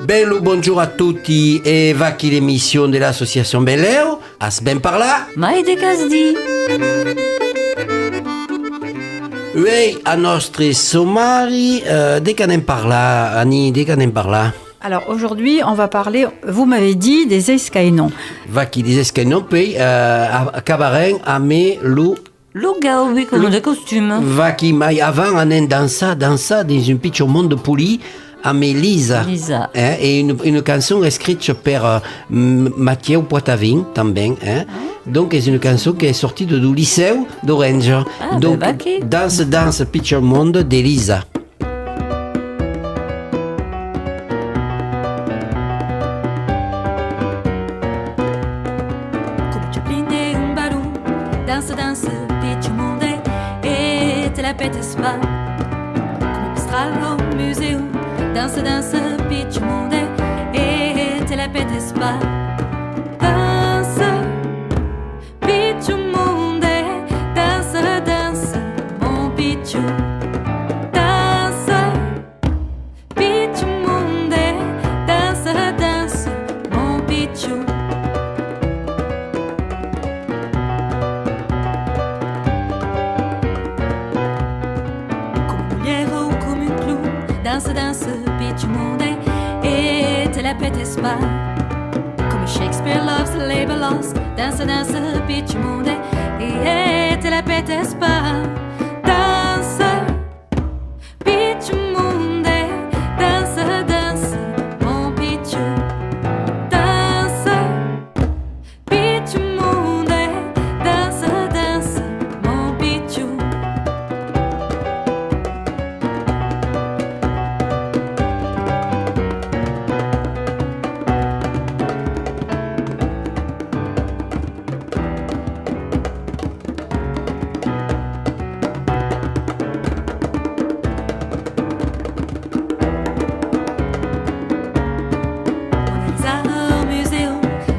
Bello buongiorno a tutti e va qui l'émission de l'association Belleo. As ben par là? Mai de casdi. Oui, a nostre somari, de que anem parlar, Annie, de que anem parlar? Alors aujourd'hui, on va parler, vous m'avez dit, des escaïnons. Va qui disait que non, puis a cabaret a me lu. Lugao, oui, comme de costume. Va qui mai avant anem dansa dans un petit monde poli. A me Lisa. Lisa. Et une chanson écrite par Mathieu Poitavin, também. Donc, c'est une chanson qui est sortie du lycée d'Orange. Ah, donc, ben, okay. Danse, Picture Monde de Lisa. Come tu prende un barou, danse, piccio monde e te la petes pas. Come pistrallo museu, danse, piccio monde e te la petes pas. Danse, piccio monde, danse, mon piccio. Danse, piccio monde, danse, mon piccio. Danse, piccio monde e te la petes pas. Come Shakespeare loves labor lost. Danse, piccio monde e te la petes pas. Danse, piccio monde, danse, mon piccio. Danse, piccio monde, danse, mon piccio.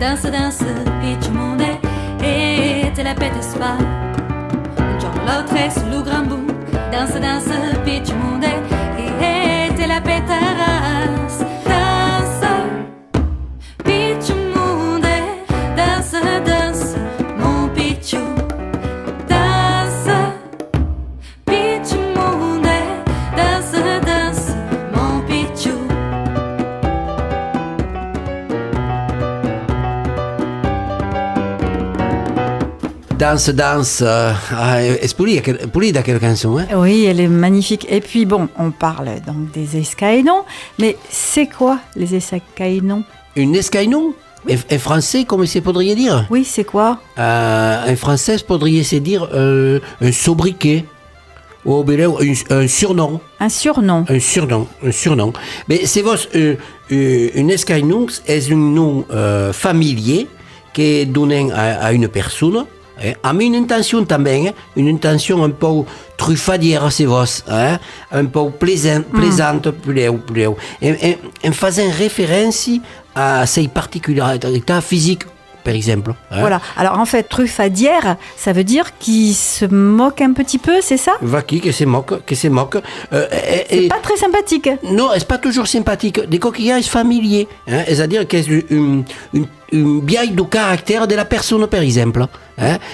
Danse, piccio monde e te la petes pas. Un giorno l'altro sul gran boom. Danse, piccio monde e te la peteras. Danse, piccio monde, danse, mon piccio. Danse, piccio monde, danse, mon piccio. Danse. Est-ce que quelle chanson, hein? Oui, elle est magnifique. Et puis bon, on parle donc des escaïnons. Mais c'est quoi les escaïnons? Une escaïnon? En français, comment se pourrait dire? Oui, c'est quoi? En français, pourrait se dire un sobriquet. Ou un surnom. Un surnom. Un surnom. Mais c'est une escaïnon, est un nom familier qui est donné à une personne. Amb une intention també, une intention un peu truffadière, c'est vos, un peu plaisante, pleu. En faisant référence à ses particularités physiques, par exemple. Voilà. Alors en fait, truffadière, ça veut dire qu'il se moque un petit peu, c'est ça? Qui se moque. C'est pas très sympathique. Non, c'est pas toujours sympathique. Des coquillages familiers, c'est-à-dire que c'est une biaille du caractère de la personne, par exemple.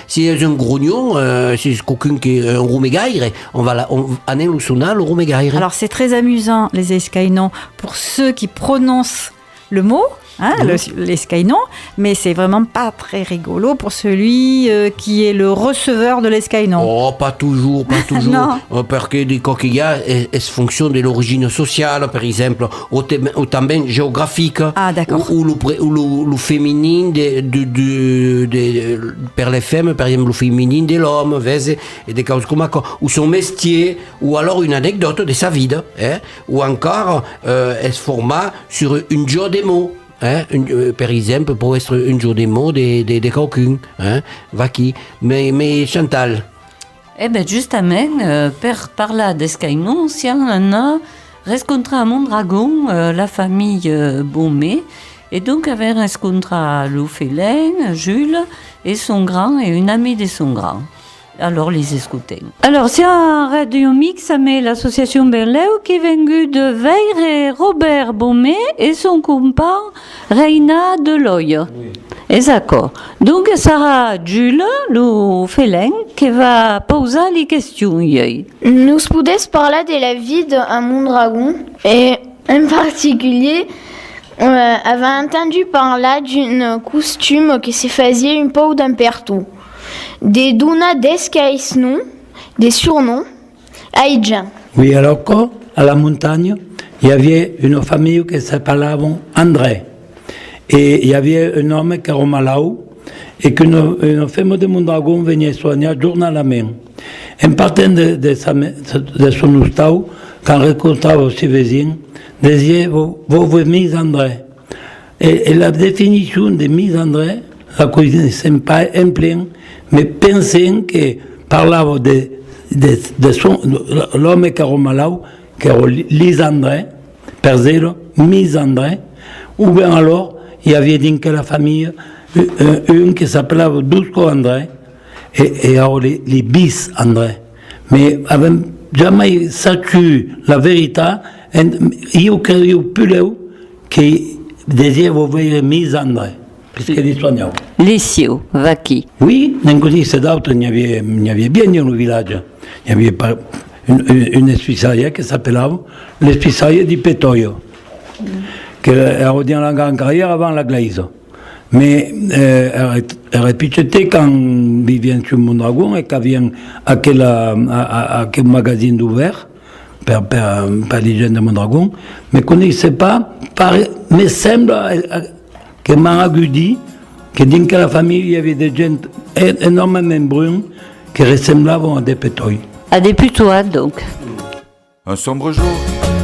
Si c'est un grognon, si c'est quelqu'un qui est un roumégaire, on va le sonner le roumégaire. Alors c'est très amusant, les escaïnons, pour ceux qui prononcent le mot. L'escaïnon, mais c'est vraiment pas très rigolo pour celui qui est le receveur de l'escaïnon. Oh, pas toujours, parce que des coquillages, elles fonctionnent de l'origine sociale, par exemple, ou también géographique. Ah, d'accord. Ou le féminin per les femmes, par exemple, le féminin de l'homme, et des choses comme ça, ou son métier, ou alors une anecdote de sa vie, ou encore, elle se forma sur une jeu de mots. Par exemple, pour être un jour des mots de quelqu'un, va qui. Mais Chantal. Eh bien, justement, per parlar d'escaïnon, si on a rencontré à Mondragon la famille Baumé, et donc avait rencontré le félin, Jules, et son grand, et une amie de son grand. alors les écoutons. Alors, c'est un radio mix avec l'association Berleu qui est venue de Veire et Robert Beaumet et son compagnon Reina Deloy. Oui. Exact. Donc, Sarah Jules, le félin, qui va poser les questions. Nous pouvons parler de la vie d'un mondragon et en particulier, avait entendu parler d'une costume qui se faisait une peau d'un pertou. Des dona d'escaïsnon, des surnoms, aïdjan. Oui, alors quoi, à la montagne, il y avait une famille qui s'appelait André. Et il y avait un homme qui était malade et qu'une femme de mondragon venait soigner journalièrement. En partant de son stau, quand rencontrava ses voisins, disait vous Miss André. Et la définition de Miss André, la connaissais pas en plein, mais pensant que parlava de l'homme qui était malade, qui était Lise André, per zéro, Miss André, ou bien alors, il y avait dans la famille un qui s'appelait Dusko André, et alors les bis André. Mais avait jamais sachu la vérité, io credo plus que disait vous voyez Miss André. Parce que les soignants. Les Sio, Vaki. Oui, non così c'est d'autres, il y avait bien dans le village. Il y avait une espiciaria qui s'appelait l'espiciaria di Petoio, qui était dans la grande carrière avant la glaise. Mais elle répétait quand vivait sur Mondragon et qu'elle vient à quel magazine d'ouvert, par les jeunes de Mondragon, mais ne connaissait pas, mais semble que Maragu dit que dans la famille, il y avait des gens énormément bruns qui ressemblaient à des pétois. À des putois, donc. Un sombre jour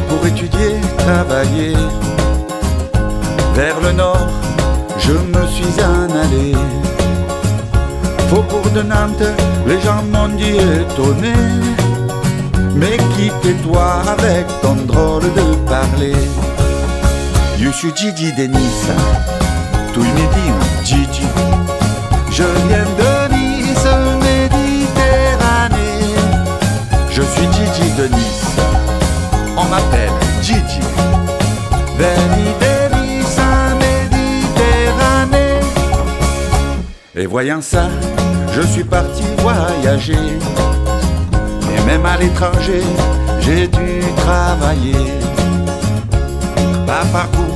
pour étudier, travailler. Vers le nord, je me suis en allé. Faubourg de Nantes, les gens m'ont dit étonné. Mais qui tais-toi avec ton drôle de parler? Je suis Gigi Denis, tout me dit Gigi. Je viens de Nice, Méditerranée. Je suis Gigi de Nice, on m'appelle Gigi. Veni de Nice, Méditerranée. Et voyant ça, je suis parti voyager. Et même à l'étranger, j'ai dû travailler. Pas par goût,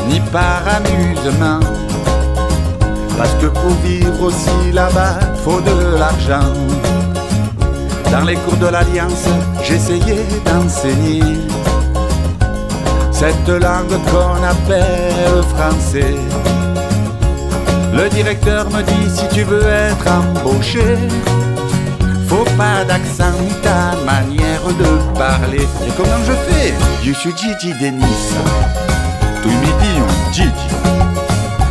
ni par amusement. Parce que pour vivre aussi là-bas, faut de l'argent. Dans les cours de l'Alliance, j'essayais d'enseigner cette langue qu'on appelle français. Le directeur me dit, si tu veux être embauché, faut pas d'accent ni ta manière de parler. Et comment je fais? Je suis Gigi Denis, tout midi on Gigi.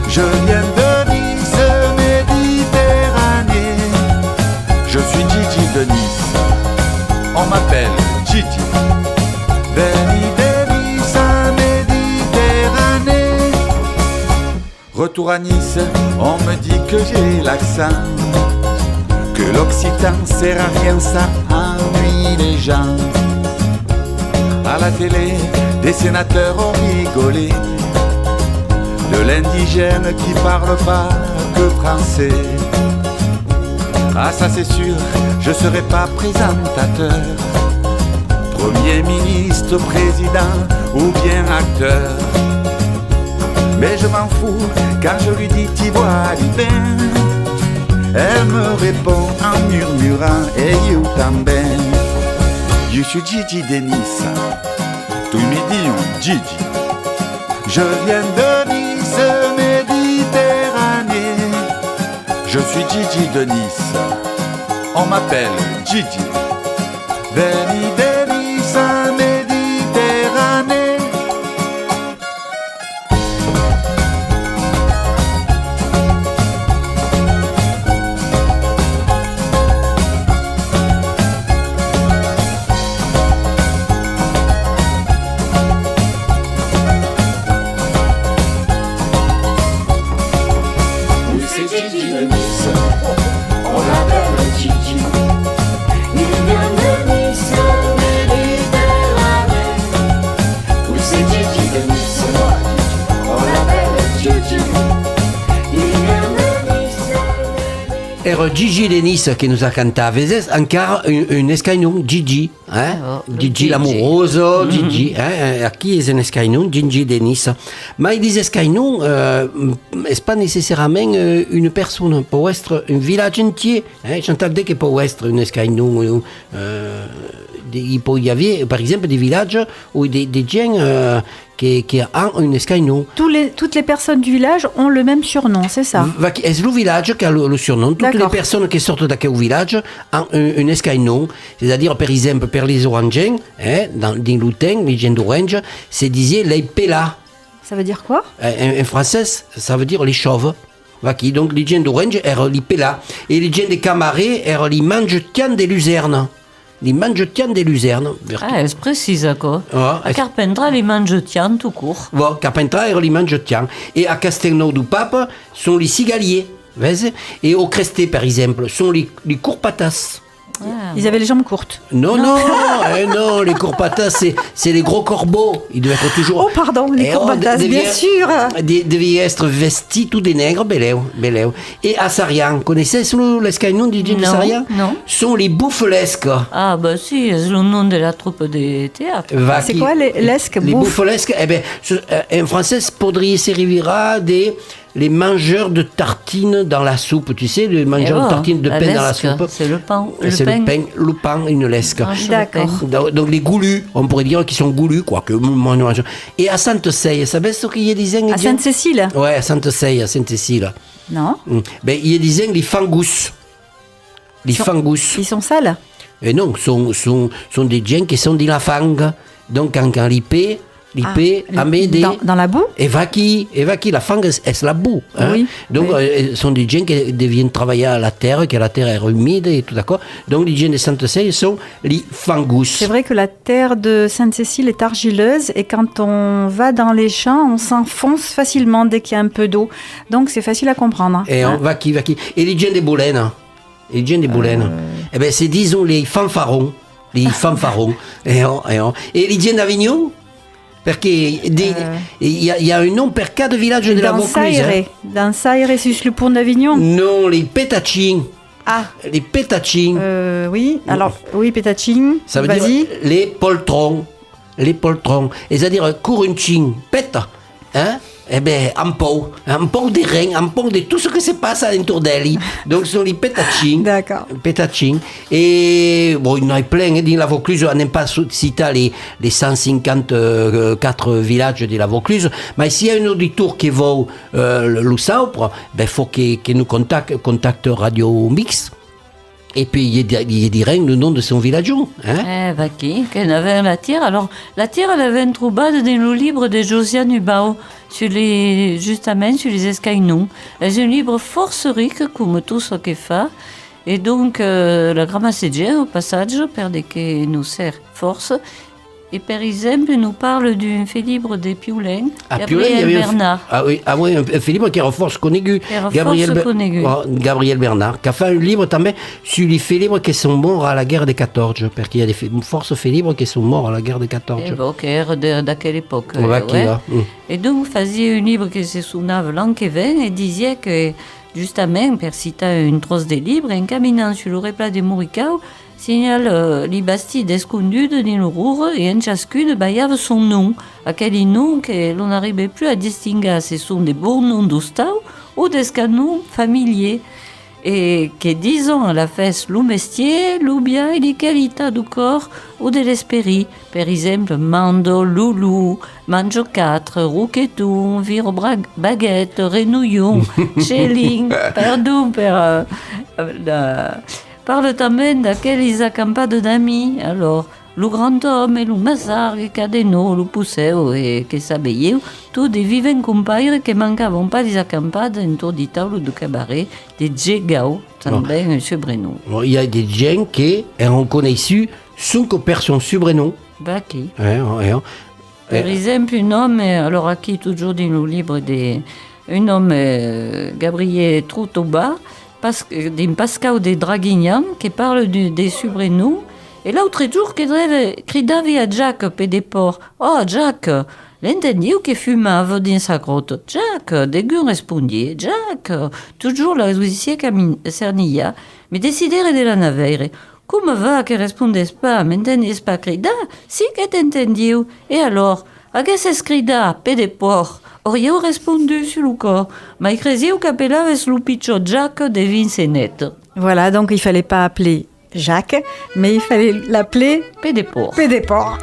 Je viens de Nice, Méditerranée. Je suis Gigi de Nice, on m'appelle Gigi. Veni de Nice, Méditerranée. Retour à Nice, on me dit que j'ai l'accent, que l'occitan sert à rien, ça ennuie les gens. À la télé, des sénateurs ont rigolé de l'indigène qui parle pas que français. Ah ça c'est sûr, je serai pas présentateur, Premier ministre, président ou bien acteur. Mais je m'en fous quand je lui dis t'y vois bien. Elle me répond en murmurant « Hey you também ». Je suis Gigi Denis, tout midi on Gigi. Je viens de Nice, Méditerranée. Je suis Gigi de Nice, on m'appelle Gigi. Veni de Nice, Méditerranée. C'est Gigi de Nice, on l'appelle Gigi. Gigi Denis qui nous a cantato, encore un escaignon, Gigi, Gigi l'amoroso, Gigi, qui est un escaignon, Gigi Denis. Mais les escaignon, c'est pas nécessairement une personne, peut être un village entier. J'entends dire qu'il peut être un escaignon. Il peut y avoir, par exemple, des villages où des gens qui ont un escaignon. Toutes les personnes du village ont le même surnom, c'est ça? C'est le village qui a le surnom. Toutes les personnes qui sortent d'aquel village ont un escaignon. C'est-à-dire, par exemple, pour les Orangiens, dans Loutin, les gens d'Orange, c'est disait les Pélas. Ça veut dire quoi? En français, ça veut dire les chauves. Donc, les gens d'Orange sont les Pélas. Et les gens de Camaret sont les mangetians des luzernes. Les mangetians des luzernes. C'est précis, quoi. À Carpentras, les mangetians, tout court. Voilà, Carpentras sont les mangetians. Et à Castelnau du Pape, sont les cigaliers. Et au Cresté, par exemple, sont les courpatas. Ils avaient les jambes courtes. Non, les courpatas, c'est les gros corbeaux. Ils devaient être toujours... Oh, pardon, les courpatas, bien sûr. Devaient être vestis tous des nègres, beléo. Et à Sarian, connaissez l'escaignon du de Sarian? Non. Sont les bouffelesques. Ah, bah si, c'est le nom de la troupe de théâtre. C'est quoi, l'esque? Les bouffelesques, en français, podría servir les mangeurs de tartines dans la soupe, tu sais, les mangeurs de tartines de pain dans la soupe. C'est le pain. Le pain, une lesque. D'accord. Donc les goulus, on pourrait dire qu'ils sont goulus, quoi. Et à Sainte-Seille, savez ce qu'il y a des À Sainte-Cécile? Ouais, à Sainte-Seille, à Sainte-Cécile. Non. Il y a des les fangus. Les fangus. Ils sont sales? Et non, sont des gens qui sont de la fangue. Donc quand l'ipé, dans la boue? Et vaki, la fangue, c'est la boue. Oui. Donc, sont des gens qui viennent travailler à la terre, que la terre est humide et tout d'accord. Donc, les gens de Sainte-Cécile sont les fangus. C'est vrai que la terre de Sainte-Cécile est argileuse et quand on va dans les champs, on s'enfonce facilement dès qu'il y a un peu d'eau. Donc, c'est facile à comprendre. Et on vaki. Et les gens des Boulènes. C'est, disons, les fanfarons. Les fanfarons. Et les gens d'Avignon? Parce qu'il y a un nom per cas de village de la Vaucluse. Dans Saïré, c'est le pont d'Avignon? Non, les pétachins. Ah. Les pétachins. Oui, alors, oui, pétachins. Ça veut dire les poltrons. Les poltrons. C'est-à-dire, courunchin, pète. Un pot des reins, un pot de tout ce que se passe à l'entour d'elle. Donc, ce sont les pétachins. D'accord. Pétachins. Et, bon, il y en a plein. Dans la Vaucluse, on n'aime pas citer les 154 villages de la Vaucluse. Mais s'il y a un auditeur qui va le savoir, il faut qu'il nous contacte Radio Mix. Et puis, il dirait le nom de son village. Qu'elle avait la tire. Alors, la tire, elle avait une troubade dans le livre de Josiane Hubao, justement sur les escagnons. C'est un livre fort riche, comme tout ce qu'elle fait. Et donc, la grammaire, au passage, perdait que nous sert force. Et par exemple, nous parle d'un fait libre de Piolin, Gabriel Bernard. Un fait libre qui est force connu. Gabriel Bernard, qui a fait un livre también sur les faits libres qui sont morts à la guerre des 14, parce qu'il y a des forces faits libres qui sont morts à la guerre des 14. D'à quelle époque. Et donc, faisait un livre qui se souvenait l'an qui vient et disait que, justement, per citer une trosse de livres, en caminant sur le replat de Mouricao, signale les bastilles d'escondues de Nilourur et en chacune baillave son nom, à quel nom que l'on n'arrivait plus à distinguer si ce sont des beaux noms d'Ostau ou des canons familiers. Et que disons à la fesse l'oumestier, l'oubien et les qualités du corps ou de l'esprit. Par exemple, mando, loulou, manjo 4, rouquetou, viro baguette, renouillon, chéling, pardon, parle también d'aquelles acampades d'amis. Alors, le grand homme, le massard, le cadeno, le pousseu et que s'abeyeu, tous des vivants compagnes qui manquaient pas des acampades autour des tables de cabaret, des djegao, também, M. Brenou. Il y a des gens qui ont connu 5 personnes sur Brenou. Qui par exemple, un homme, alors qui toujours dans le livre, un homme, Gabriel Troutoba, d'un Pascal de Draguignan, qui parle des Subrenou. Et l'autre jour, qui cridait à Jacques, Pédéport. Oh, Jacques, L'entendiu que fumava dins sa grotte. Jack, degun respondie. Jack, toujours la résoudissie cernilla, mais décidere de la naveire. Come va que respondes pas, m'entendies pas crida? Si que t'entendiu. Et alors, aguesses crida, pe de porc, aurieu respondu sur le corps, ma cresiu qu'appelaves lo pitjor Jack de Vincenet. Voilà, donc il fallait pas appeler Jacques, mais il fallait l'appeler Pe de porc. Pédéport.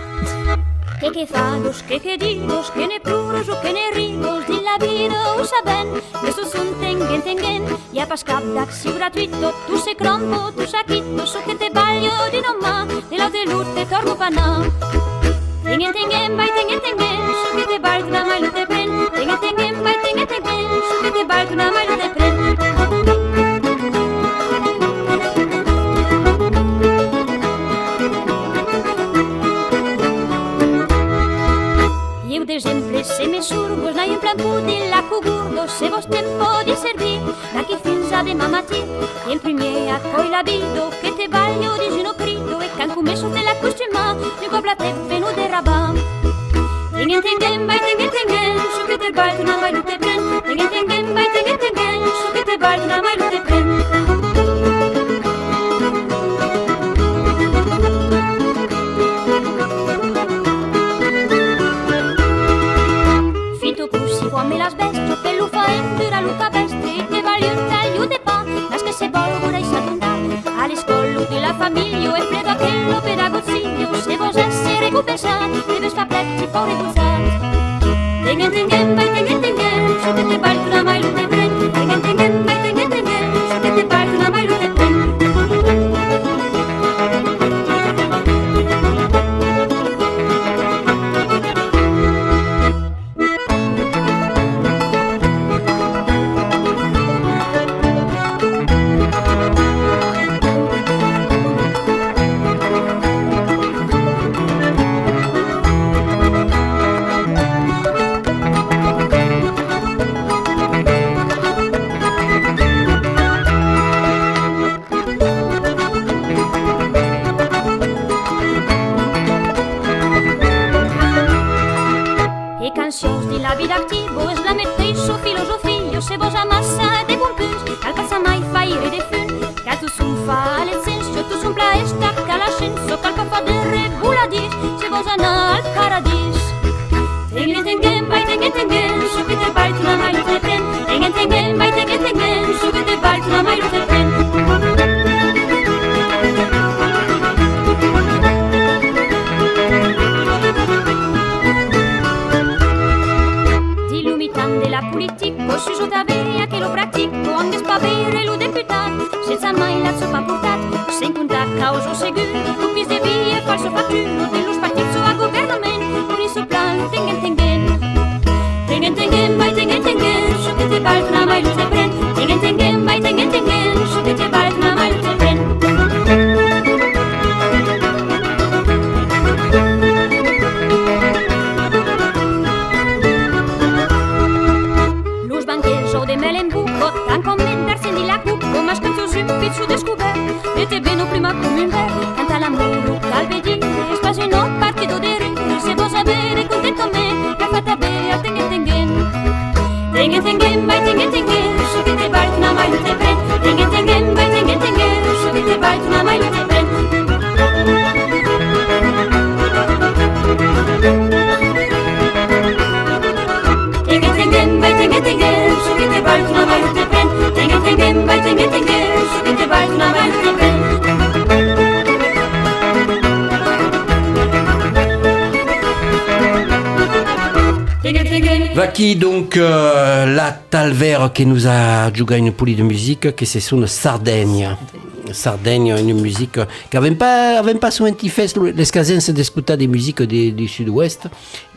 Que fados, que didos, que ne pluros o que ne ridos, din la vida ho sabem, que sos un tengen, hi ha pas cap d'acció gratuïto, tu se crompo, tu saquito, so que te ballo di nomà, de la de lut te torno pa anar. Tengen, vai, tengen, so que te ballo na mai te pren, tengen, vai, tengen, so que te ballo na mai te pren. D'exemple, se me surgos, n'hi en plan pudil, la cugurdo, se vos tempo di servir, d'aquí fins a demà matí, i en primer a coi la vido, que te ballo di gino crido, e can comesso te la costumà, un cop te venu de rabà. Tengen, vai, tengen, so que te ballo na mai lu te pren, tengen, vai, tengen, so que te ballo na mai lu te pren. Me las vesto, che lo fa endura lo capestri, te voglio un taglio de pa, las che se volgono i s'attendar, all'iscollo della famiglia e predo che lo pedagogiglio, se vos essere compensat, deves fa plezzi pure gozat. Tengen, vai, tengen, so che te ballo una mai lo te pren, tengen, vai, tengen, so che te ballo una mai lo te pren. Se vos amassa de bon pus, cal passa mai faire de fun, cal tu sun fa l'essenso, tu sun pla estacca l'ascenso, cal pa fa de reguladis, se vos anar al paradis. Tengen, vai, tengen, so que te ballo una mai lo te pren, tengen, vai, tengen, so que te ballo una mai lo te pren. La politico, si jo t'averia che lo pratico, anche spavere lo deputat, senza mai la sopa portat, sen contar causa seguro, copis de via, falso facturo, de los partits a governament, con iso plan, tengen, vai, tengen, so que te ballo na mai lo te pren, tengen, vai, tengen, so que te ballo na mai lo te pren. Su descobert, e te veno prima come un ver, canta l'amore, calve di re, spasi no partido de re, se vos avere contento me, che fate bere, tengen, vai, tengen, so che te ballo na mai lo te pren, tengen, vai, tengen, so che te ballo na mai lo te pren. Tengen, vai, tengen, so che te ballo na mai lo te pren, tengen, vai, tengen, so che te ballo na mai lo te pren. Vaki donc la talver qui nous a joué une poulie de musique qui c'est son Sardaigne. Sardaigne, une musique qui n'avait pas souvent fait les casens d'écouter des musiques du sud-ouest,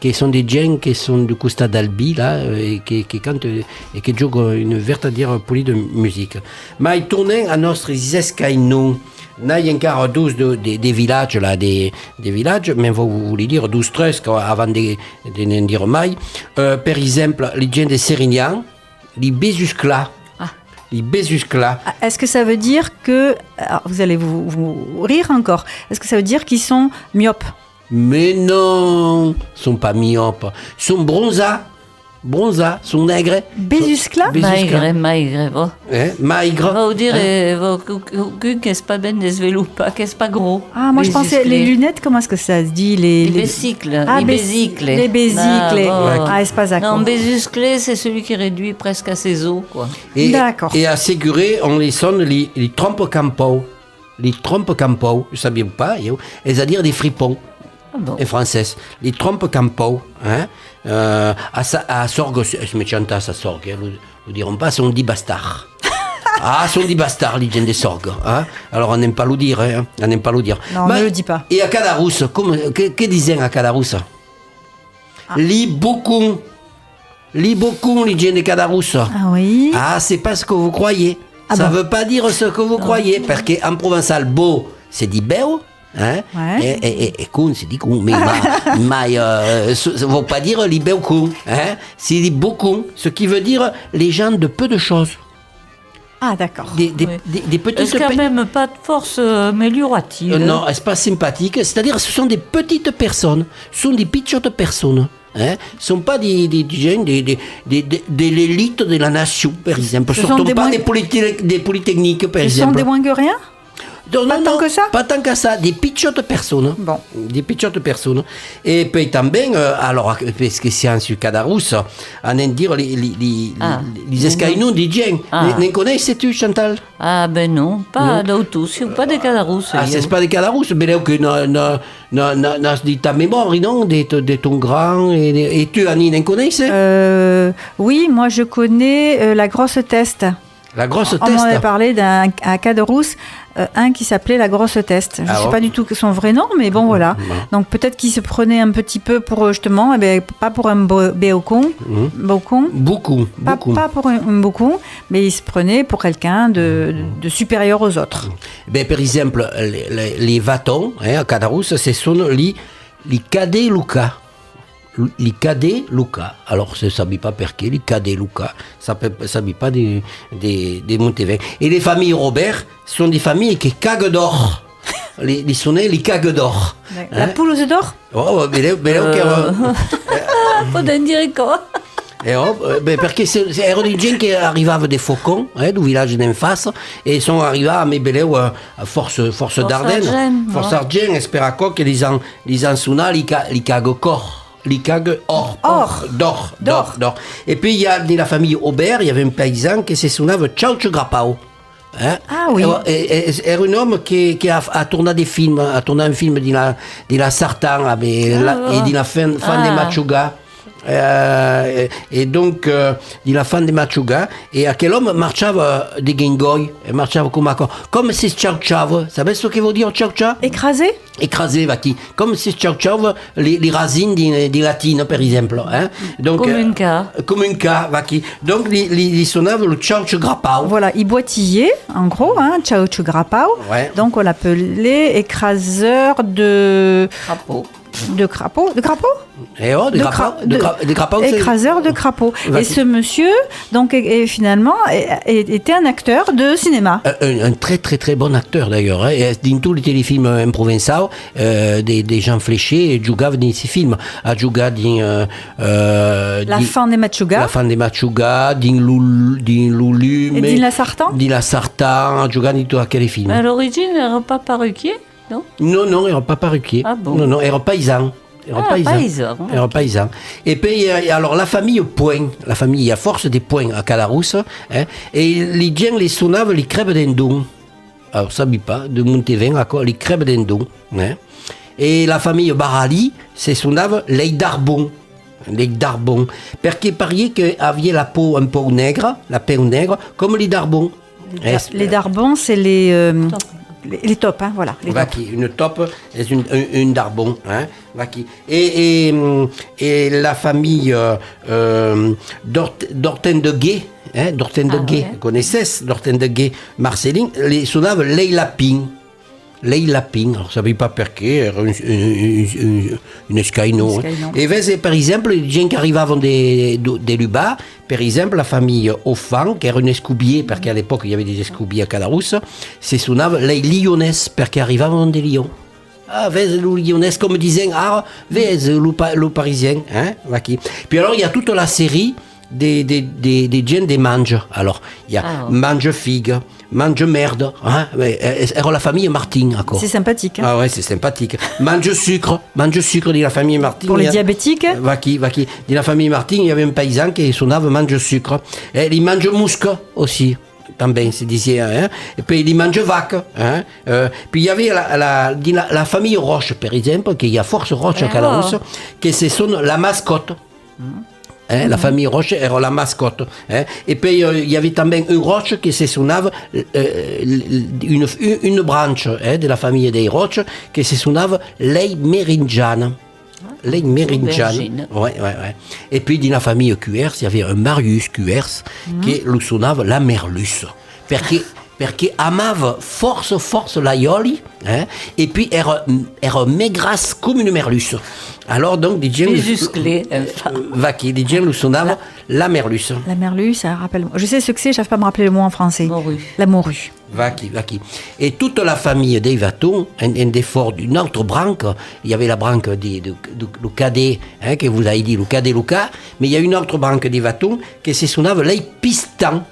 qui sont des gens qui sont du Costa d'Albi, là, et qui cantent et qui jouent une véritable poulie de musique. Mais tournant à notre escaïnon, il y a encore 12 des villages, là, des villages, mais vous voulez dire 12-13 avant de n'en dire mai. Par exemple, les gens de Sérignan, les Bézusclas. Les Bézusclas. Est-ce que ça veut dire que... Alors vous allez vous rire encore. Est-ce que ça veut dire qu'ils sont myopes? Mais non, sont pas myopes, sont bronzas, sont nègres. Bézuscla Maigre, vo. Maigre. Vou dire, vo, qu'est-ce pas ben des veloupa, qu'est-ce pas gros. Ah, moi je pensais les lunettes, comment est-ce que ça se dit Les besicles. Ah, les besicles. Les besicles. Ah, Ah, c'est pas d'accord. Non, bésusclé, c'est celui qui réduit presque à ses os, quoi. D'accord. Et à Séguré, on les sonne les trompes campo. Les trompes campo, vous saviez ou pas, c'est-à-dire des fripons. Bon. En français, les trompes campo, hein, à Sorgue, je me chante à Sorgue, nous dirons pas, sont 10 bastards. Sont 10 bastards, les gens de Sorgue. Hein. Alors on n'aime pas le dire, hein, on n'aime pas le dire. Non, ne le dis pas. Et à Cadarousse, que disaient à Cadarousse Lis beaucoup, les gens de Cadarousse. Ah oui. Ah, c'est pas ce que vous croyez. Ça veut pas dire ce que vous croyez, parce qu'en provençal, beau, c'est dit beau. Hein? Ouais. Et con, c'est dit con, mais ça veut pas dire les beaux cons, hein? C'est dit beaucoup, ce qui veut dire les gens de peu de choses. Ah, d'accord. Des petites Est-ce quand même pas de force améliorative non, c'est pas sympathique. C'est-à-dire, ce sont des petites personnes, ce sont des petites personnes. Hein, sont pas des gens de l'élite de la nation, par exemple. Ce sont pas des polytechniques, par exemple. Ce sont des Wangeriens? Pas tant que ça? Pas tant que ça, des petites personnes. Bon. Des petites personnes. Et puis também, alors, parce que c'est en Cadarousse, on aime dire les escaïnons des gens. Ne connais-tu, Chantal? Ah ben non, pas d'autus, pas des Cadarousse. Ah, c'est pas des Cadarousse, mais là, que de ta mémoire, non, de ton grand, et tu, Annie, ne connais? Oui, moi je connais la grosse teste. La grosse teste. On m'en avait parlé d'un Cadarousse, un qui s'appelait la grosse teste. Je ne sais pas du tout son vrai nom, mais bon, voilà. Donc peut-être qu'il se prenait un petit peu pour, justement, pas pour un béocon. Beaucoup. Pas pour un boucon, mais il se prenait pour quelqu'un de supérieur aux autres. Par exemple, les vatons, à Cadarousse, ce sont les cadets Luca. Les cadets Luca. Alors, ça ne s'habille pas perqué, les cadets Luca. Ça ne s'habille pas des Montevin. Et les familles Robert sont des familles qui caguent d'or. Les sonnets, les cagues d'or. La poule aux œufs d'or? Oh, mais là, faut dire quoi? Parce que c'est des gens qui arrivaient des Faucons, du village d'en face, et ils sont arrivés à Mébeleu à force d'Ardennes. Force Argent, espéraco que les ansuna, les cagues corps. Les cagues d'or. Et puis il y a de la famille Aubert, il y avait un paysan qui se nommait Chauch Grapao. Hein? Ah oui. Et un homme qui a tourné des films, un film de la Sarthan et de la fin de Machuga. Et donc, de la fin de Machuga, et à quel homme marchava de Gengoy, marchava comme si Tchao-Tchao, savez ce que veut dire Tchao-Tchao? Écrasé, comme si Tchao-Tchao, les racines des latines, par exemple. Hein? Donc, comme un cas, donc, ils sonnaient le Tchao-Tchao-Grapao. Voilà, il boitillait, en gros, hein, Tchao-Tchao-Grapao. Ouais. Donc, on l'appelait écraseur de crapauds. Écraseur de crapauds. Et ce monsieur, donc, finalement, était un acteur de cinéma. Un très très très bon acteur d'ailleurs. Hein. Dans tous les téléfilms en provençal, des gens fléchés jouaient dans ces films. A joué dans La fin des Machuga, dans Loulou, et dans la Sarthan. Dans la Sarthan, a joué dans tous les films. À l'origine, il n'était pas perruquier, non? Non, il n'était pas perruquier. Ah bon? Non, il était paysan. Paysan. Et puis, alors, la famille Point, il y a force des Points à Cadarousse, hein, et les gens les sonnaient les crêpes d'Endon. Alors, ça ne s'habille pas, de Montevin, les crêpes d'Endon. Hein. Et la famille Barali, c'est sonnaient les Darbons. Parce qu'il paraît qu'ils avaient la peau un peu nègre, comme les Darbons. Les Darbons, c'est les tops, hein, voilà. Une top, c'est une darbon. Hein, et la famille d'Horten de Gué, vous connaissez d'Horten de Gué, Marceline, les sonnaves Leila Ping. Alors ça ne veut pas perquer, une escaïno. Et c'est par exemple, les gens qui arrivaient des Lubas, par exemple, la famille Offan, qui era un escoubier, parce qu'à l'époque, il y avait des escoubiers à Cadarousse, c'est son nom, les Lyonnais, parce qu'ils arrivaient des Lyons. Ah, vez le lyonnais, comme disait, ah, vez le parisien, hein, vaki. Puis alors, il y a toute la série des gens des mange. Alors, il y a mange figue, mange merde, hein, alors la famille Martin, encore. C'est sympathique. Hein. Ah ouais, c'est sympathique. Mange sucre de la famille Martin. Pour les diabétiques. Vaki. De la famille Martin, il y avait un paysan qui son ave mange sucre. Et il mange mousque aussi. Também se dizia, hein? Et puis il mange vache, hein? Puis il y avait la famille Roche, par exemple, qui y a force Roche à Calarousse, qui c'est la mascotte. Hein, la famille Roche era la mascotte. Hein. Et puis il y avait também une Roche qui se suonava une branche de la famille des Roche qui se suonava lei Meringiana. Les Meringiane. Ouais. Et puis, dans la famille Cuers, il y avait un Marius Cuers qui le sonnava la Merlus. Perché amava force l'aioli, hein, et puis era maigras comme une merluce. Alors donc, les gens le sonnaient la merluce. La merluce, ça rappelle. Je sais ce que c'est, je ne sais pas me rappeler le mot en français. Morue. La morue. Vaki. Et toute la famille des Vatons, un des forts d'une autre branque, il y avait la branque du cadet, hein, que vous avez dit, le cadet Lucas, mais il y a une autre branque des Vatons qui se sonnava les pistans.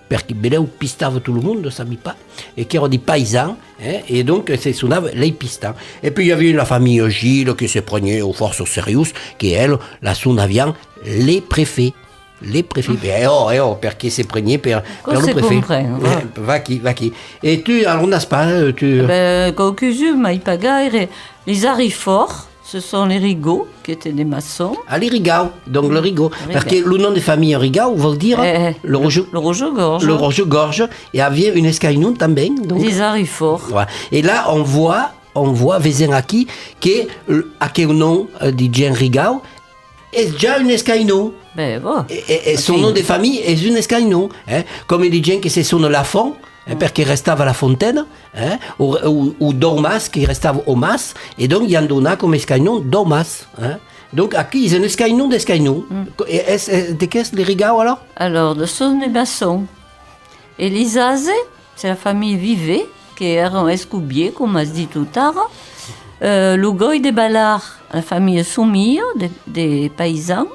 Perché Beleu pistava tout le monde, ne savait pas, et qui étaient des paysans, hein, et donc c'est sonnava les pistans. Et puis il y avait la famille Gilles qui se prenait aux forces au sérieux, qui elle, la sonnaviant les préfets. Les préfets, perché se prenait per le préfet. Vaki. Et tu, alors n'est-ce pas, Caucusu, Maïpagaire, les Arifort, ce sont les Rigaud, qui étaient des maçons. Ah, les Rigaud, donc le Rigaud. Parce que le nom de famille Rigaud veut dire le Roche-Gorge. Le Roche-Gorge. Et il y avait une escainon também. Les Arifort. Ouais. Et là, on voit Vezenaki, qui a quel nom de Jean Rigaud, est déjà une escainon. Ben, voilà. Et son nom de famille est une escainon. Hein? Comme il dit Jean qui c'est son Lafont. Perché restava la fontaine, ou Dormas, qui restava au mas, et donc il y en donna comme escainon Dormas. Hein. Donc, à qui ils ont un escainon d'escainon. De qu'est-ce les Rigaud alors? Alors, de son des maçons. Et les Azé, c'est la famille Vivet, qui est un escoubier, comme on se dit tout tard. Le Goy des Ballards, la famille Soumille, des paysans.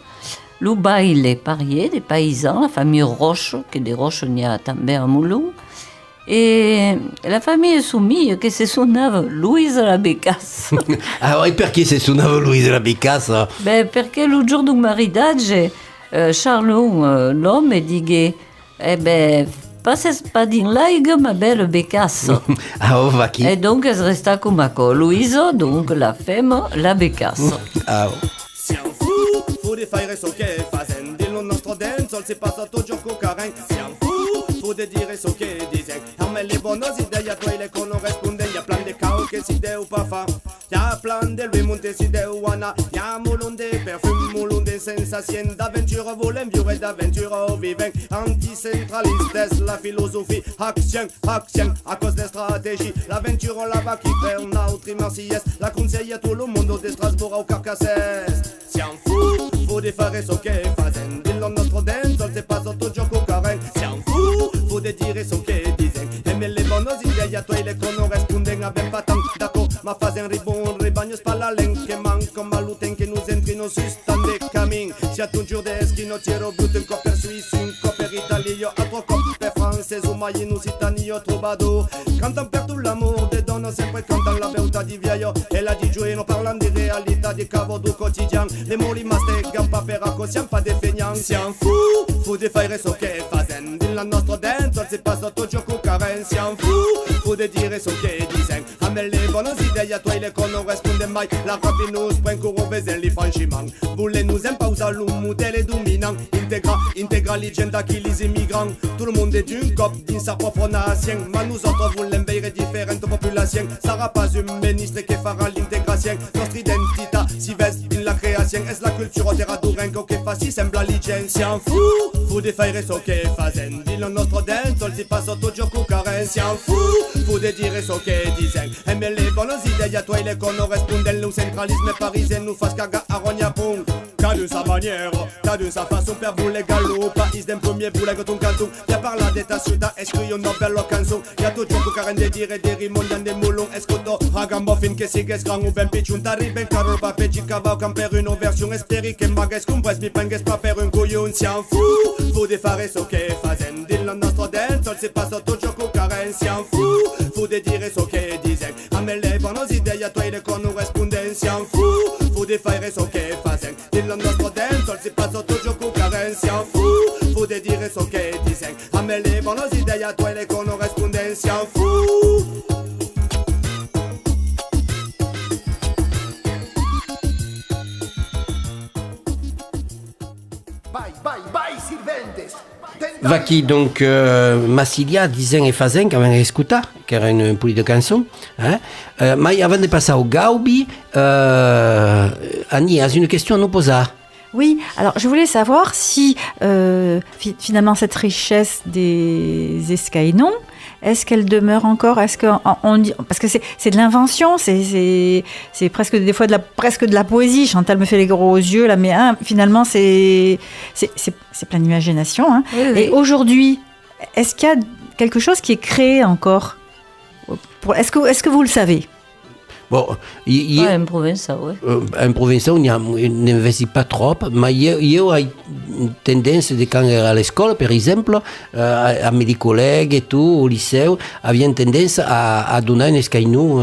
Le Baile Parier, des paysans, la famille Roche, qui est des Roches, il y a também à Moulon. Et la famille Soumille, che si suonava Louise la Bécasse. Ah, e perché si suonava Louise la Bécasse? Perché il giorno del maridaggio, Charlot, l'uomo, dighe, pas din laiga, ma belle Bécasse. Ah, oh, va qui? Et donc, elle resta come Louise, donc la femme, la Bécasse. Ah, Siamo fu di fare so che facendo il nostro dentro si passa tutto gioco caren. Siamo fu di dire so che dice a me le buone idee a toi le corrisponde ya plan de cao che si deu pa fa ya plan de lui monte si deu wana ya molonde perfume molonde sensation d'aventure volen viure d'aventure vivant anticentralistes la philosophie action à cause des stratégies l'aventure la va qui perd notre immensies la conseille à tout le monde de Strasbourg au Carcassès. Siamo fu di fare so che facendo il nostro dentro si passa tutto gioco caren. Siamo fu di dire so che dicono e me le buone idee a toi le corrisponden a ben pas d'accord ma fazen ribon rebaño spalla len che manco maluten che nous entrino su stand de camin si a toujours des qui no tiro but un cop per suisse un cop per italien a trois cop per français o mai in lusitano troubadour cantant per tout l'amour des donnes sempre cantant la beltà di vieillo e la di gioino parlant di realtà di cavo du quotidien le mots mastegam pa per acco siamo pas des feignants siamo fu di fare so che facendo il nostro dentro si passa tutto gioco caren siamo fu di dire so che dicono a me le buone idee a toi le corrisponden mai la rapi nous prend cours bezen li franchiment voulez nous en pausa le modèle dominant intégra l'agenda qui les immigrants tout le monde est d'une cop dans sa propre nation mais nous autres voulons veiller différentes populations ça sera pas un ministre qui fera l'intégration notre identité si veste in la création est la culture terra d'orenco che fa si sembra licenziam fu di fare so che facendo il nostro dentro si passa tutto gioco caren siamo fu di dire so che dicono e me le buone idee a toi le corrisponden le centralisme parisien nous fas caga a rogna pong t'as de sa manière, t'as de sa façon, per vous les galops, país d'un premier boulet que ton canton, y'a par là de ta ciudad, escrito una bella canzone, y'a tot gioco caren de dire de rimondan de moulon, escoto, ragamuffin que sigues grand ou ben pitchun, t'arrives carol pa petit cavao, camper une version espérique, et magues compres, mi pengues pa per un couillon, sian fou, faut de fare so che fazen, dillo nostro dance, se passa tot gioco caren, sian fou, faut de dire so che disen, a me le bonos idee, a toi le corresponden, sian fou, faut de fare so che fazen, dillo nostro dance, se passa tot gioco caren, sian fou, faut de dire so che disen, a me le bonos idee, a toi le corresponden, sian fou. Vaki, donc, Massilia dizen e fazen qu'avem escutat, que era un puli de cançon. Mais avant de passer au Gaubi, Annie, has une question à nous poser? Oui, alors je voulais savoir si finalement cette richesse des escaïnons, est-ce qu'elle demeure encore? Est-ce qu'on dit, parce que c'est de l'invention, c'est presque des fois presque de la poésie. Chantal me fait les gros yeux là, mais finalement c'est plein d'imagination. Hein. Oui, oui. Et aujourd'hui, est-ce qu'il y a quelque chose qui est créé encore? Est-ce que vous le savez? Bon, En Provençal, oui. en Provençal, on n'investit pas trop, mais il y a une tendance de quand à l'école, par exemple, à mes collègues et tout, au lycée, avait une tendance à donner un escaïnou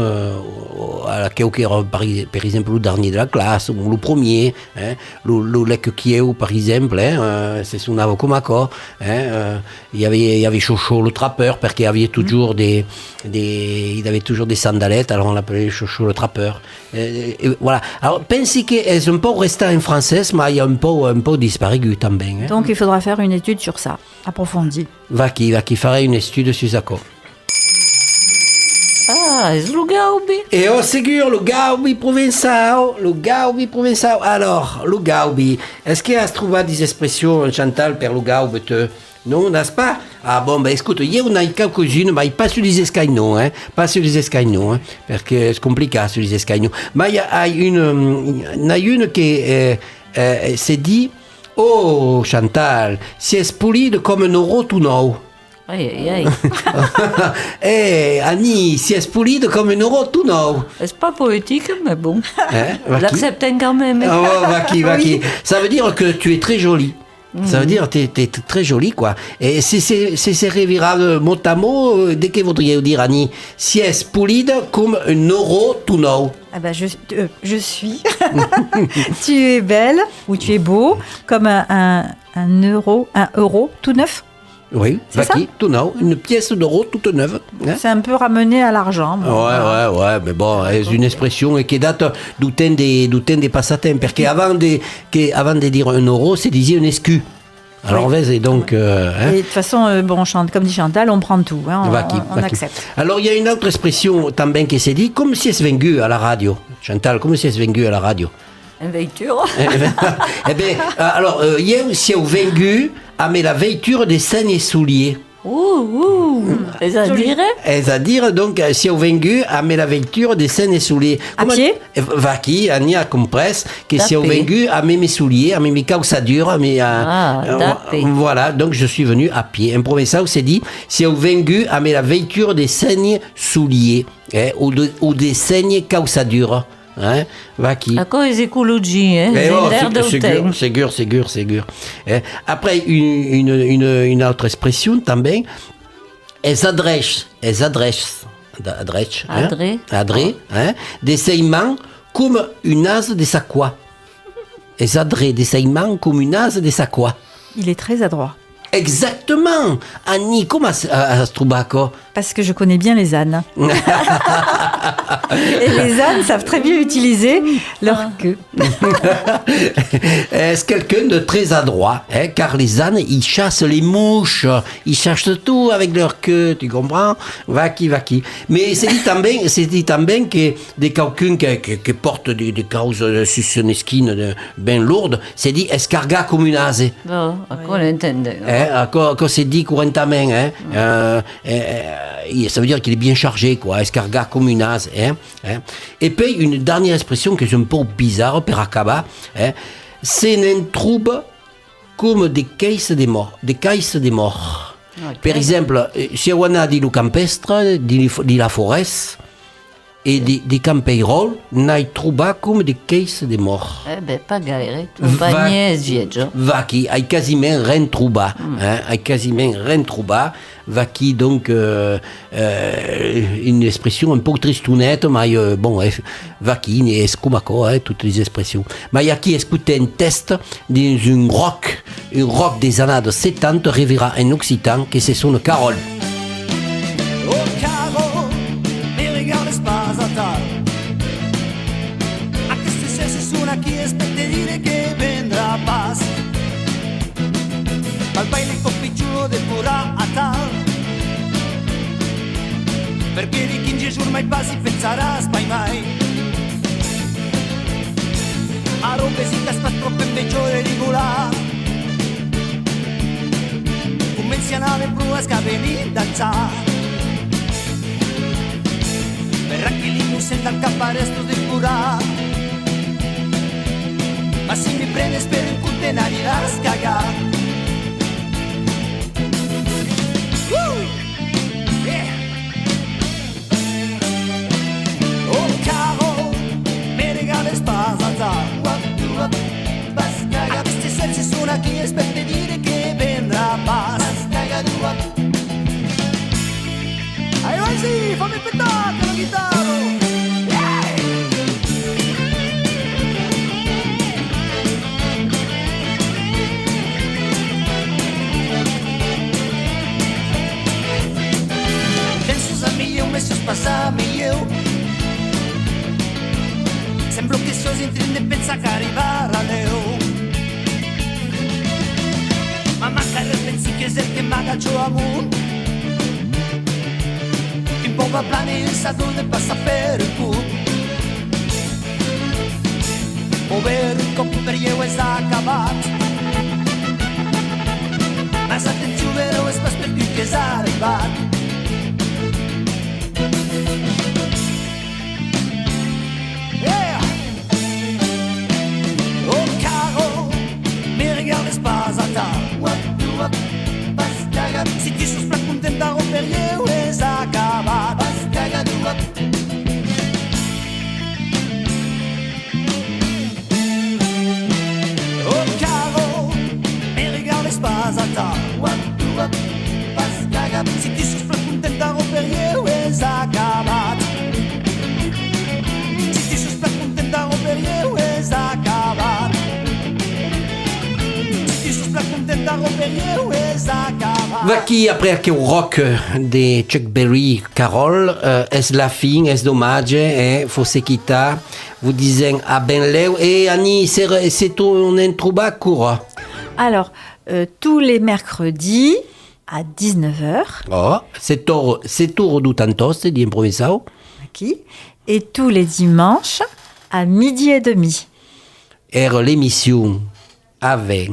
à quelqu'un, par exemple, le dernier de la classe, ou le premier, hein, le lec qui est, par exemple, hein, c'est son avocat comme accord, hein, il y avait Chocho le trappeur, parce qu'il y avait toujours il avait toujours des sandalettes, alors on l'appelait Chocho le trappeur. Et voilà. Alors, pensez qu'elles un peu resté en français, mais il y a un peu disparu también. Hein. Donc il faudra faire une étude sur ça, approfondie. Vaki ferait une étude sur ça. Ah, és le Gaubi. Et oh, sûr, le Gaubi provençal. Alors, le Gaubi, est-ce qu'il y a trouvé des expressions, Chantal, pour le Gaubi? Non, n'est-ce pas? Ah bon, ben écoute, hier on a eu quelques-unes, mais pas sur les escaïnons, hein, parce que c'est compliqué sur les escaïnons. Mais il y a une qui s'est dit, oh Chantal, si est polide comme un euro tout nou. Aïe, aïe, aïe. Eh, Annie, si est polide comme un euro tout nou. C'est pas poétique, mais bon. Hein, L'accepte quand même. Oh, Vaki. Ça veut dire que tu es très jolie. Ça veut dire que tu es très jolie, quoi. Et c'est révirable mot à mot, dès que voudriez dire, Annie, si est polide comme un euro tout nou. Ah ben je suis. Tu es belle ou tu es beau comme un euro tout neuf. Oui, Vaki, tout neuf, une pièce d'euro toute neuve. Hein? C'est un peu ramené à l'argent. Ouais, mais bon, c'est une expression qui date du temps des passatemps, parce qu'avant de dire un euro, c'est disait un escu. Alors, et donc... hein? Et de toute façon, comme dit Chantal, on prend tout, hein, on accepte. Alors, il y a une autre expression también qui s'est dit, comme si c'est vengu à la radio. Chantal, comme si c'est vengu à la radio. Une veiture. Eh bien, alors, hier, si on vengu, mais la veiture des saignes souliers. C'est-à-dire, donc, si on vengu, mais la veiture des saignes souliers. À pied? Vaki, Annie a compris que si on vengu, mes souliers, mes calçadures, voilà, donc je suis venu à pied. En provençal, c'est dit, si on vengu, mais la veiture des saignes souliers, ou des saignes calçadures. Hein, Vaki. À cause des écologies, hein, l'air d'automne. Ségur. Après, une autre expression, también, elles adressent, des saignements comme une as de sa quoi. Elles adressent des saignements comme une as de sa quoi. Il est très adroit. Exactement. Annie, comment se trouve? Parce que je connais bien les ânes. Et les ânes savent très bien utiliser leur queue. C'est quelqu'un de très adroit, hein, car les ânes, ils chassent les mouches, ils chassent tout avec leur queue, tu comprends? Vaki. Mais c'est dit también que des quelqu'un qui porte des causes sur son esquine bien lourdes, c'est dit escarga comme une ase. Bon, on l'entend. Quand c'est dit couramment, hein, ça veut dire qu'il est bien chargé, quoi, escarga comme une ase. Hein. Et puis, une dernière expression que j'aime un peu bizarre, per acaba, hein, se n'en trouve comme des caisses de morts. Des caisses de morts. Ok. Per exemple, si on a di lo campestre, di la forêt, et di campeirols, n'ai trouvé comme des caisses de morts. Eh ben, pas gaire, tu panier es viejo. Vaki, ai quasiment rien trouvé. Ai quasiment rien trouvé. Vaki, donc, une expression un peu tristounette, mais bon, vaki, et scumaco, toutes les expressions. Mais qui écoutait un test d'un rock des années 70, revira en occitan, que ce sont Carole. Oh Caro, mi regales pas a tal. Aquesta sessió suona qui aspetta dire che vendrà pas. Al baile compicciulo del pura a tal. Perché di 15 giorni mai passi pensaràs mai. A rompesi che sta troppo in peggiore regolare. Comenzi a nave prua scaveni danzare. Verrà che l'innocente al caparesto del pura. Ma se mi prende spero in contenari da scagare. Yeah. Oh caro, mi regala spazza. A questi sensi suona chi aspetta dire che vendrà pas. Ai vai sì, fammi spettacolo chitarro. Messo spassami io. Sembro che sosi intende pensa che arrivare a Leo. Ma manca il pensi che sei che maga ciò amor. In poco plani il stato de passa per il culo. Ovvero il coppo per io è accabato. Ma se attenzione vero è spasso per più che è arrivato. Si tu sos plat content de romper eu és acabat. Oh caro, me regardes pas a ta. Si tu sos plat content de romper eu és acabat. Si tu sos plat content de romper eu és acabat. Si tu sos plat content de romper eu és acabat. Vaki, après aquel rock de Chuck Berry, Carole, est la fin, est dommage, faut se quitter. Vous disiez à Benleu, et Annie, c'est ton introuba court. Alors, tous les mercredis à 19h. Oh, c'est tour du tantos, dit improvisao. Et tous les dimanches à 12h30. Et l'émission avec